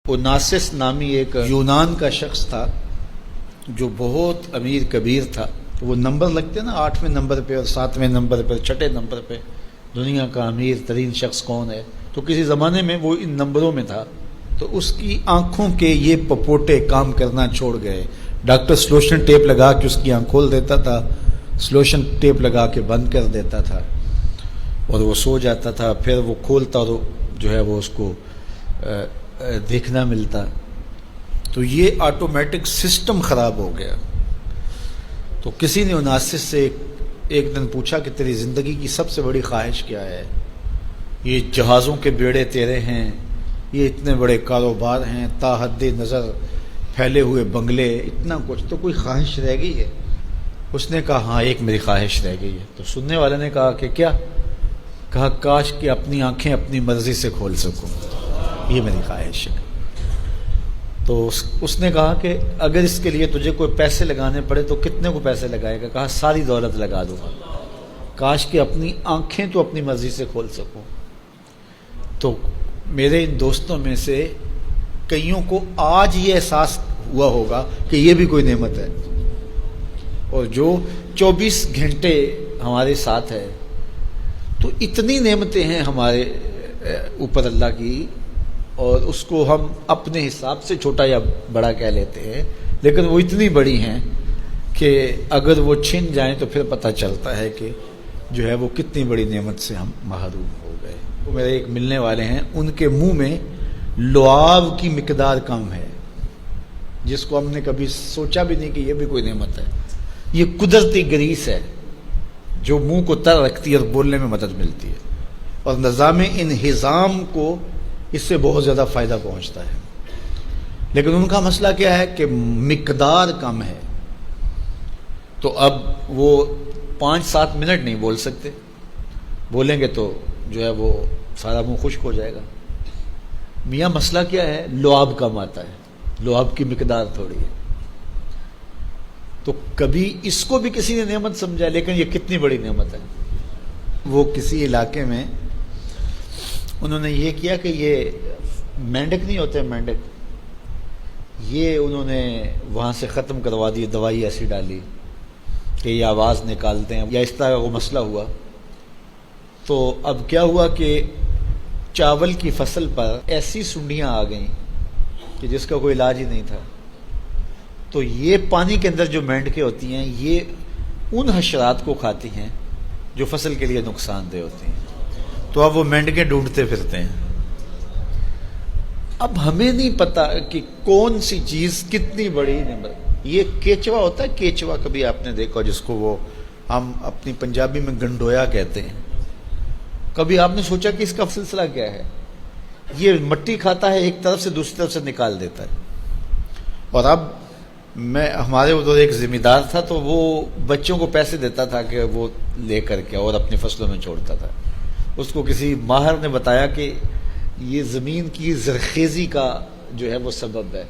اوناسس نامی ایک یونان کا شخص تھا جو بہت امیر کبیر تھا. وہ نمبر لگتے ہیں نا، 8ویں نمبر پہ اور 7ویں نمبر پہ، 6 نمبر پہ دنیا کا امیر ترین شخص کون ہے. تو کسی زمانے میں وہ ان نمبروں میں تھا. تو اس کی آنکھوں کے یہ پپوٹے کام کرنا چھوڑ گئے. ڈاکٹر سلوشن ٹیپ لگا کے اس کی آنکھ کھول دیتا تھا، سلوشن ٹیپ لگا کے بند کر دیتا تھا اور وہ سو جاتا تھا. پھر وہ کھولتا اور جو ہے وہ اس کو دیکھنا ملتا. تو یہ آٹومیٹک سسٹم خراب ہو گیا. تو کسی نے اوناسس سے ایک دن پوچھا کہ تیری زندگی کی سب سے بڑی خواہش کیا ہے؟ یہ جہازوں کے بیڑے تیرے ہیں، یہ اتنے بڑے کاروبار ہیں، تا حد نظر پھیلے ہوئے بنگلے، اتنا کچھ، تو کوئی خواہش رہ گئی ہے؟ اس نے کہا ہاں، ایک میری خواہش رہ گئی ہے. تو سننے والے نے کہا کہ کیا؟ کہا کاش کہ اپنی آنکھیں اپنی مرضی سے کھول سکوں، یہ میری خواہش ہے. تو اس نے کہا کہ اگر اس کے لیے تجھے کوئی پیسے لگانے پڑے تو کتنے کو پیسے لگائے گا؟ کہا ساری دولت لگا دوں گا. کاش کہ اپنی آنکھیں تو اپنی مرضی سے کھول سکوں. تو میرے ان دوستوں میں سے کئیوں کو آج یہ احساس ہوا ہوگا کہ یہ بھی کوئی نعمت ہے، اور جو 24 گھنٹے ہمارے ساتھ ہے. تو اتنی نعمتیں ہیں ہمارے اوپر اللہ کی، اور اس کو ہم اپنے حساب سے چھوٹا یا بڑا کہہ لیتے ہیں، لیکن وہ اتنی بڑی ہیں کہ اگر وہ چھن جائیں تو پھر پتہ چلتا ہے کہ جو ہے وہ کتنی بڑی نعمت سے ہم محروم ہو گئے. وہ میرے ایک ملنے والے ہیں، ان کے منہ میں لعاب کی مقدار کم ہے، جس کو ہم نے کبھی سوچا بھی نہیں کہ یہ بھی کوئی نعمت ہے. یہ قدرتی گریس ہے جو منہ کو تر رکھتی ہے اور بولنے میں مدد ملتی ہے، اور نظام انہضام کو اس سے بہت زیادہ فائدہ پہنچتا ہے. لیکن ان کا مسئلہ کیا ہے کہ مقدار کم ہے. تو اب وہ 5-7 منٹ نہیں بول سکتے، بولیں گے تو جو ہے وہ سارا منہ خشک ہو جائے گا. میاں مسئلہ کیا ہے؟ لعاب کم آتا ہے، لعاب کی مقدار تھوڑی ہے. تو کبھی اس کو بھی کسی نے نعمت سمجھا، لیکن یہ کتنی بڑی نعمت ہے. وہ کسی علاقے میں انہوں نے یہ کیا کہ یہ مینڈک نہیں ہوتے، مینڈک، یہ انہوں نے وہاں سے ختم کروا دی، دوائی ایسی ڈالی کہ یہ آواز نکالتے ہیں یا اس طرح وہ مسئلہ ہوا. تو اب کیا ہوا کہ چاول کی فصل پر ایسی سنڈیاں آ گئیں کہ جس کا کوئی علاج ہی نہیں تھا. تو یہ پانی کے اندر جو مینڈکیں ہوتی ہیں، یہ ان حشرات کو کھاتی ہیں جو فصل کے لیے نقصان دہ ہوتی ہیں. تو اب وہ مینڈکیں ڈھونڈتے پھرتے ہیں. اب ہمیں نہیں پتا کہ کون سی چیز کتنی بڑی نعمت. یہ کیچوا ہوتا ہے، کیچوا کبھی آپ نے دیکھا جس کو وہ ہم اپنی پنجابی میں گنڈویا کہتے ہیں. کبھی آپ نے سوچا کہ اس کا سلسلہ کیا ہے؟ یہ مٹی کھاتا ہے، ایک طرف سے دوسری طرف سے نکال دیتا ہے. اور اب ہمارے ادھر ایک ذمہ دار تھا، تو وہ بچوں کو پیسے دیتا تھا کہ وہ لے کر کے اور اپنی فصلوں میں چھوڑتا تھا. اس کو کسی ماہر نے بتایا کہ یہ زمین کی زرخیزی کا جو ہے وہ سبب ہے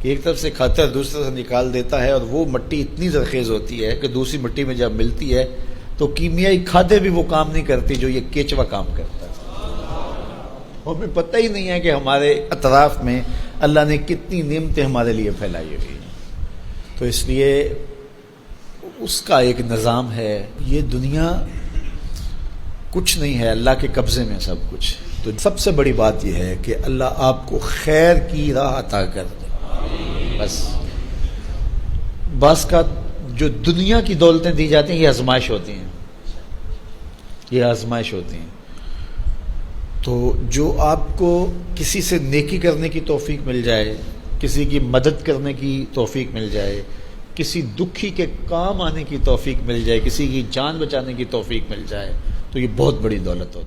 کہ ایک طرف سے کھاتا ہے دوسری طرف سے نکال دیتا ہے، اور وہ مٹی اتنی زرخیز ہوتی ہے کہ دوسری مٹی میں جب ملتی ہے تو کیمیائی کھادیں بھی وہ کام نہیں کرتی جو یہ کیچوا کام کرتا ہے. اور ہمیں پتہ ہی نہیں ہے کہ ہمارے اطراف میں اللہ نے کتنی نعمتیں ہمارے لیے پھیلائی ہوئی ہیں. تو اس لیے اس کا ایک نظام ہے. یہ دنیا کچھ نہیں ہے، اللہ کے قبضے میں سب کچھ. تو سب سے بڑی بات یہ ہے کہ اللہ آپ کو خیر کی راہ عطا کر دے. بس بعض کا جو دنیا کی دولتیں دی جاتی ہیں، یہ آزمائش ہوتی ہیں، یہ آزمائش ہوتی ہیں. تو جو آپ کو کسی سے نیکی کرنے کی توفیق مل جائے، کسی کی مدد کرنے کی توفیق مل جائے، کسی دکھی کے کام آنے کی توفیق مل جائے، کسی کی جان بچانے کی توفیق مل جائے، تو یہ بہت بڑی دولت ہوتی ہے.